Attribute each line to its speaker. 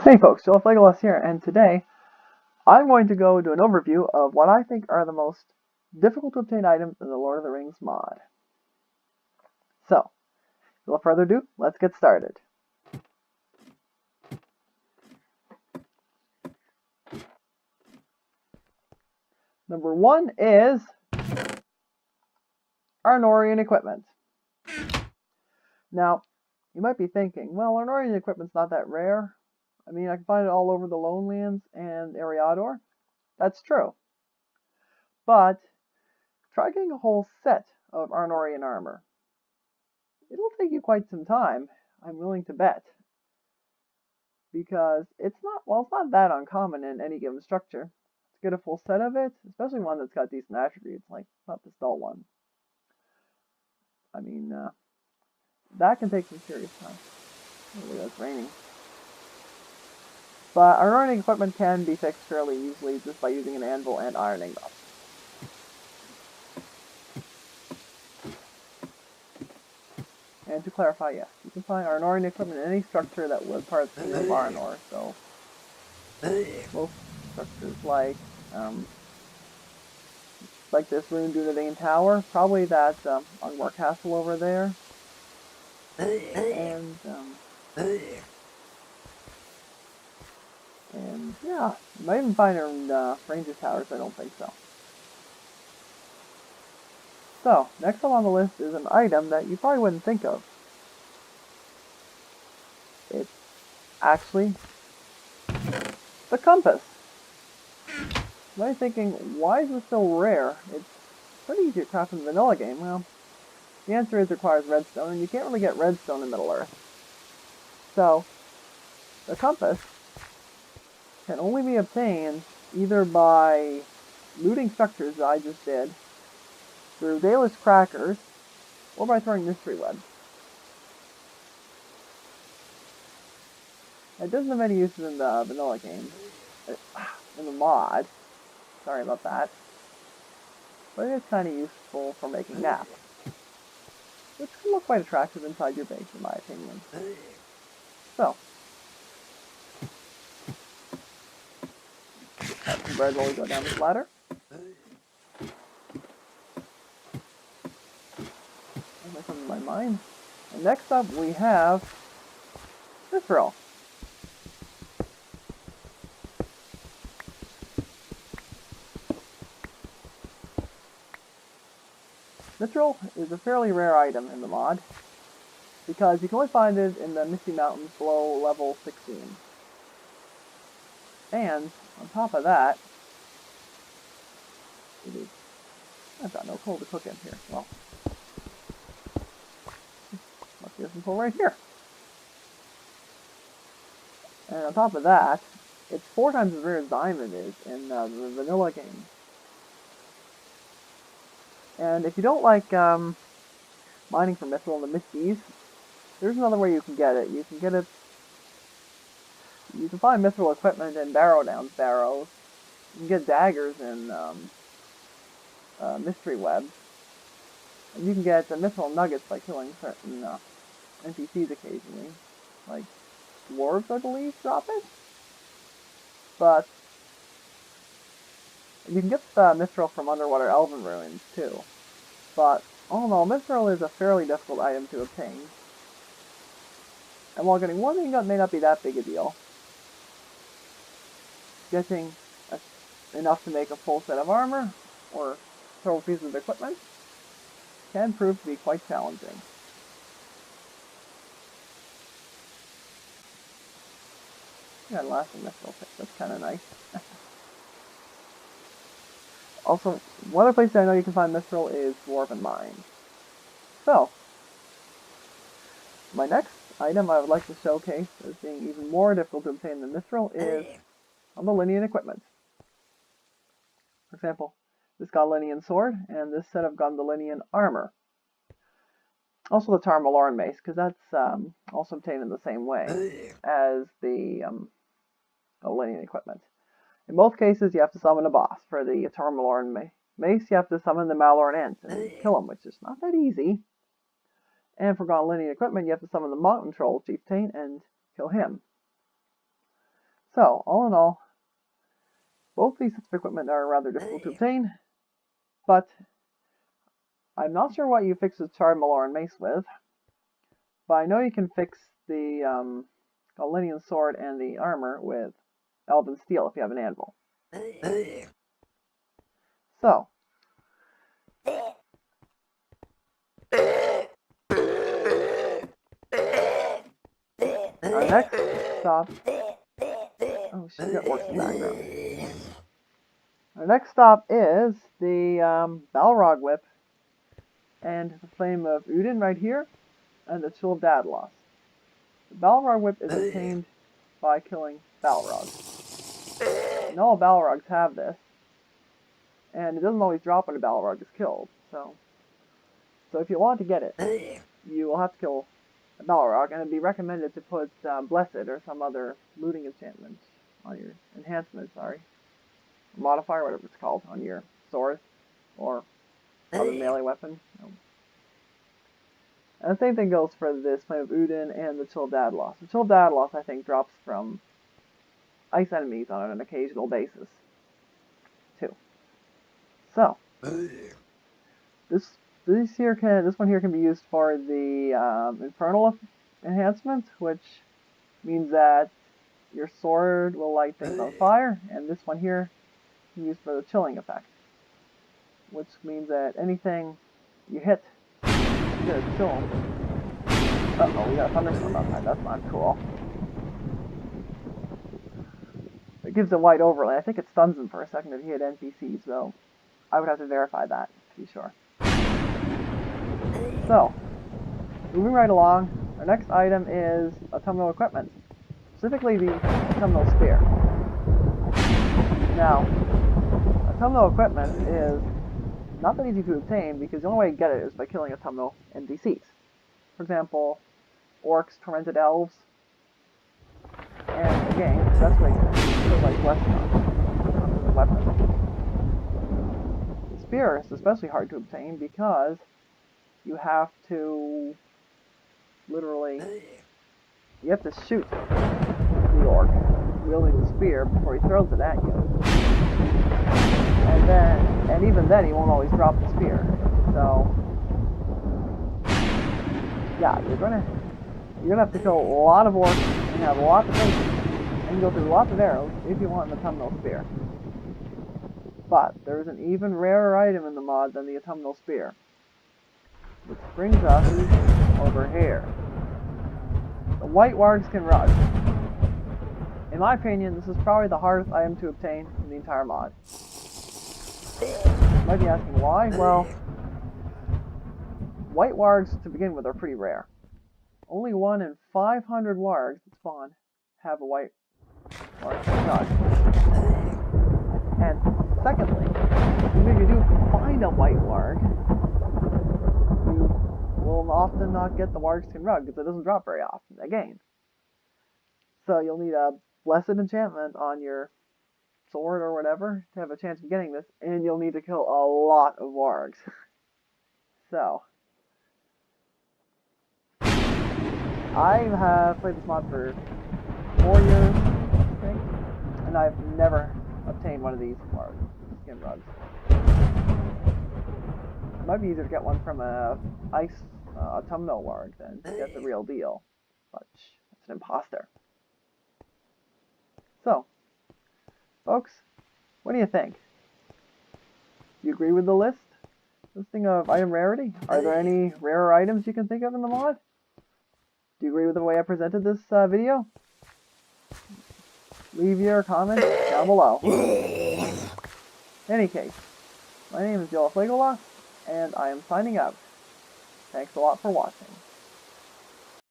Speaker 1: Hey folks, Glflegolas here, and today I'm going to go do an overview of what I think are the most difficult to obtain items in the Lord of the Rings mod. So, without further ado, let's get started. Number one is Arnorian equipment. Now, you might be thinking, well, Arnorian equipment's not that rare. I mean, I can find it all over the Lonelands and Eriador. That's true. But try getting a whole set of Arnorian armor. It'll take you quite some time, I'm willing to bet. Because it's not that uncommon in any given structure to get a full set of it, especially one that's got decent attributes, like not this dull one. I mean, that can take some serious time. Oh, it's raining. But ironing equipment can be fixed fairly easily just by using an anvil and ironing them. And to clarify, yes, you can find Arnorian equipment in any structure that was part of the Kingdom of Arnor, so most structures like this Rune Dunedain Tower, probably that Ungmar Castle over there, and yeah, you might even find it in Rangers Towers, I don't think so. So, next up on the list is an item that you probably wouldn't think of. It's actually the compass. You might be thinking, why is this so rare? It's pretty easy to craft in the vanilla game. Well, the answer is it requires redstone, and you can't really get redstone in Middle-earth. So, the compass can only be obtained either by looting structures that I just did, through Daedalus crackers, or by throwing mystery webs. It doesn't have any uses in the vanilla game, in the mod. Sorry about that. But it is kind of useful for making maps, which can look quite attractive inside your base, in my opinion. So, have some bread while we go down this ladder. That comes to my mind. And next up we have Mithril. Mithril is a fairly rare item in the mod, because you can only find it in the Misty Mountains below level 16. And, on top of that, I've got no coal to cook in here. Well, must be some coal right here. And on top of that, it's 4 times as rare as diamond is in the vanilla game. And if you don't like mining for mithril in the Misties, there's another way you can get it. You can find mithril equipment in Barrow Down's barrows. You can get daggers in mystery webs. And you can get mithril nuggets by killing certain NPCs occasionally. Like dwarves, I believe, drop it. But you can get mithril from underwater elven ruins too. But all in all, mithril is a fairly difficult item to obtain. And while getting one ingot may not be that big a deal, getting enough to make a full set of armor, or several pieces of equipment, can prove to be quite challenging. Yeah, lasting mithril pick, that's kind of nice. Also, one other place I know you can find mithril is Dwarven Mines. So, my next item I would like to showcase as being even more difficult to obtain than mithril is on the Linean equipment. For example, this Gondolian sword and this set of Gondolian armor. Also the Tarmaloran mace, because that's also obtained in the same way as the Linean equipment. In both cases, you have to summon a boss. For the Tarmaloran mace, you have to summon the Maloran Ent and kill him, which is not that easy. And for Gondolian equipment, you have to summon the Mountain Troll Chieftain and kill him. So, all in all, both these sets of equipment are rather difficult to obtain, but I'm not sure what you fix the charred Maloran mace with, but I know you can fix the Galenian sword and the armor with elven steel if you have an anvil. So, our next stop... Oh, she's got orcs in the background. Our next stop is the Balrog Whip and the Flame of Udin right here, and the Chill of Daedalus. The Balrog Whip is obtained by killing Balrogs. And all Balrogs have this, and it doesn't always drop when a Balrog is killed, so if you want to get it, you will have to kill a Balrog, and it'd be recommended to put Blessed or some other looting enchantment on your modifier, whatever it's called, on your sword or other melee weapon. And the same thing goes for this Flame of Udin and the Chill of Daedalus. The Chill of Daedalus, I think, drops from ice enemies on an occasional basis, too. So, this one here can be used for the Infernal enhancement, which means that your sword will light things on fire, and this one here can be used for the chilling effect, which means that anything you hit, you get a chill. Uh-oh, we got a thunderstorm outside. That's not cool. It gives a white overlay. I think it stuns them for a second if you hit NPCs, though. I would have to verify that to be sure. So, moving right along, our next item is autumnal equipment, specifically the autumnal spear. Now, autumnal equipment is not that easy to obtain because the only way to get it is by killing autumnal NPCs. For example, orcs, tormented elves, and again, that's like weapons. The spear is especially hard to obtain because you have to you have to shoot the orc wielding the spear before he throws it at you. And even then he won't always drop the spear. So yeah, you're gonna have to kill a lot of orcs and have lots of things and go through lots of arrows if you want an autumnal spear. But there's an even rarer item in the mod than the autumnal spear, which brings us over here. The White Wargs can rug. In my opinion, this is probably the hardest item to obtain in the entire mod. You might be asking why? Well, White Wargs to begin with are pretty rare. Only 1 in 500 wargs that spawn have a White Warg rug. And secondly, even if you do find a White Warg, will often not get the Wargskin rug because it doesn't drop very often, again. So you'll need a blessed enchantment on your sword or whatever to have a chance of getting this, and you'll need to kill a lot of wargs. So, I have played this mod for 4 years, I think, and I've never obtained one of these Wargskin rugs. It might be easier to get one from a autumnal warg than to get the real deal, but it's an imposter. So, folks, what do you think? Do you agree with the listing of item rarity? Are there any rarer items you can think of in the mod? Do you agree with the way I presented this video? Leave your comments down below. In any case, my name is Glflegolas, and I am signing out. Thanks a lot for watching.